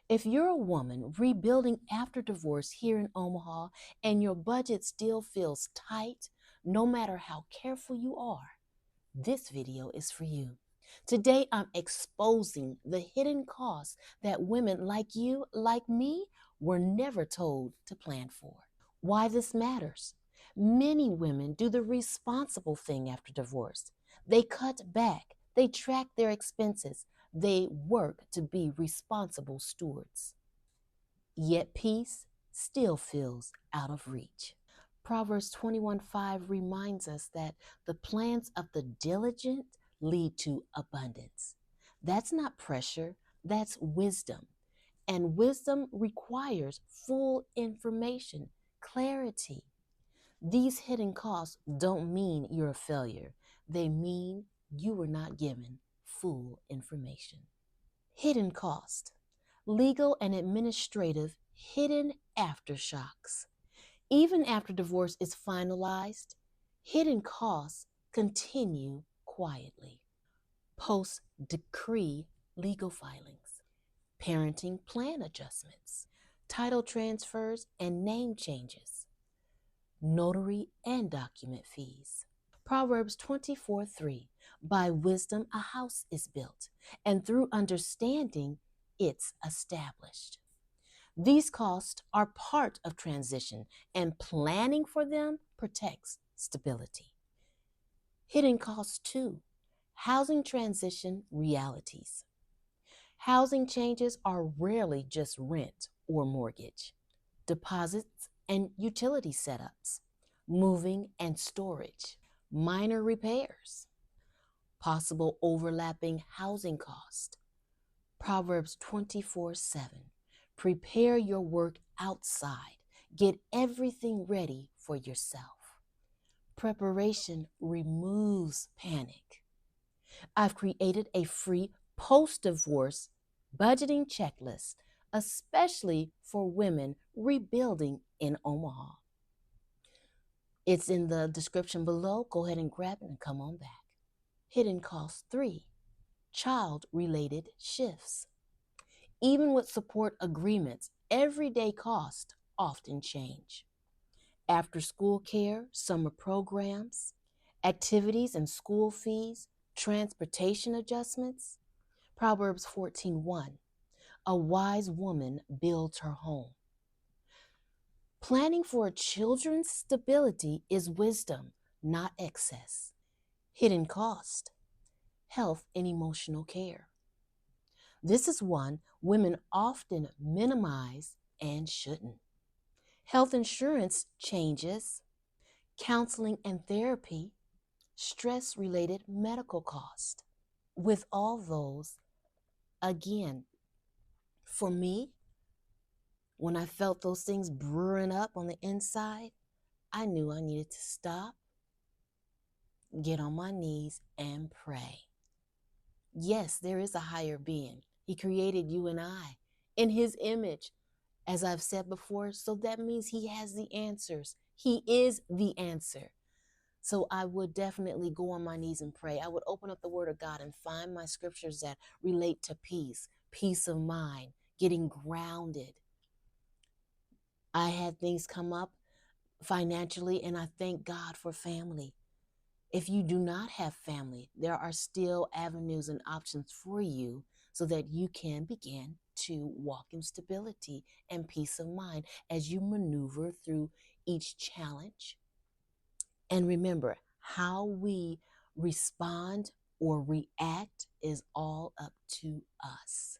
If you're a woman rebuilding after divorce here in Omaha and your budget still feels tight, no matter how careful you are, this video is for you. Today, I'm exposing the hidden costs that women like you, like me, were never told to plan for. Why this matters. Many women do the responsible thing after divorce. They cut back, they track their expenses, they work to be responsible stewards. Yet peace still feels out of reach. Proverbs 21:5 reminds us that the plans of the diligent lead to abundance. That's not pressure, that's wisdom. And wisdom requires full information, clarity. These hidden costs don't mean you're a failure. They mean you were not given full information. Hidden cost, legal and administrative hidden aftershocks. Even after divorce is finalized, hidden costs continue quietly. Post-decree legal filings, parenting plan adjustments, title transfers and name changes, notary and document fees. Proverbs 24:3, by wisdom a house is built, and through understanding it's established. These costs are part of transition, and planning for them protects stability. Hidden costs too, housing transition realities. Housing changes are rarely just rent or mortgage. Deposits and utility setups, moving and storage, minor repairs, possible overlapping housing cost. Proverbs 24:7. Prepare your work outside. Get everything ready for yourself. Preparation removes panic. I've created a free post-divorce budgeting checklist, especially for women rebuilding in Omaha. It's in the description below. Go ahead and grab it and come on back. Hidden cost 3, child-related shifts. Even with support agreements, everyday costs often change. After school care, summer programs, activities and school fees, transportation adjustments. Proverbs 14:1, a wise woman builds her home. Planning for children's stability is wisdom, not excess. Hidden cost, health and emotional care. This is one women often minimize and shouldn't. Health insurance changes, counseling and therapy, stress-related medical costs. With all those, again, for me, when I felt those things brewing up on the inside, I knew I needed to stop, get on my knees, and pray. Yes, there is a higher being. He created you and I in his image, as I've said before, so that means he has the answers. He is the answer. So I would definitely go on my knees and pray. I would open up the Word of God and find my scriptures that relate to peace, peace of mind, getting grounded. I had things come up financially, and I thank God for family. If you do not have family, there are still avenues and options for you so that you can begin to walk in stability and peace of mind as you maneuver through each challenge. And remember, how we respond or react is all up to us.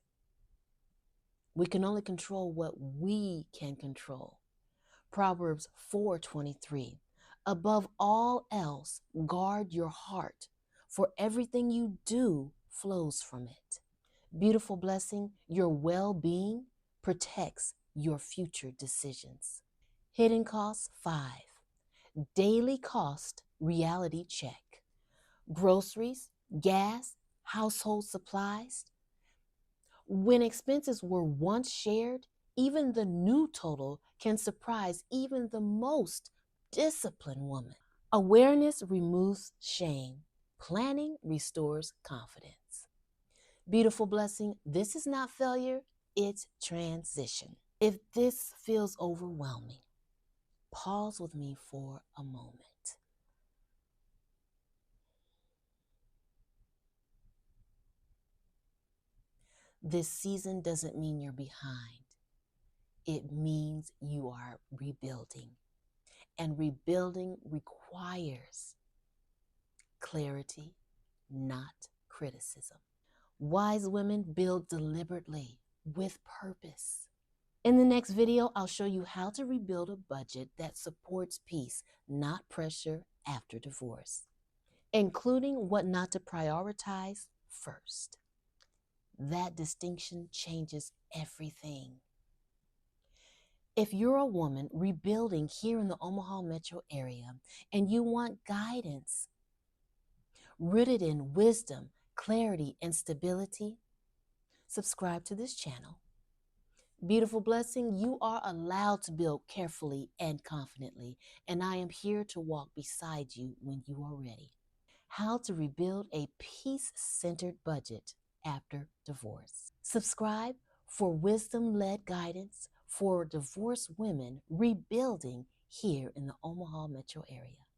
We can only control what we can control. Proverbs 4:23. Above all else, guard your heart, for everything you do flows from it. Beautiful blessing, your well-being protects your future decisions. Hidden costs 5. Daily cost reality check. Groceries, gas, household supplies. When expenses were once shared, even the new total can surprise even the most disciplined woman. Awareness removes shame. Planning restores confidence. Beautiful blessing, this is not failure, its transition. If this feels overwhelming, pause with me for a moment. This season doesn't mean you're behind. It means you are rebuilding. And rebuilding requires clarity, not criticism. Wise women build deliberately with purpose. In the next video, I'll show you how to rebuild a budget that supports peace, not pressure after divorce, including what not to prioritize first. That distinction changes everything. If you're a woman rebuilding here in the Omaha Metro area and you want guidance rooted in wisdom, clarity, and stability, subscribe to this channel. Beautiful blessing, you are allowed to build carefully and confidently, and I am here to walk beside you when you are ready. How to rebuild a peace-centered budget after divorce. Subscribe for wisdom-led guidance for divorced women rebuilding here in the Omaha Metro area.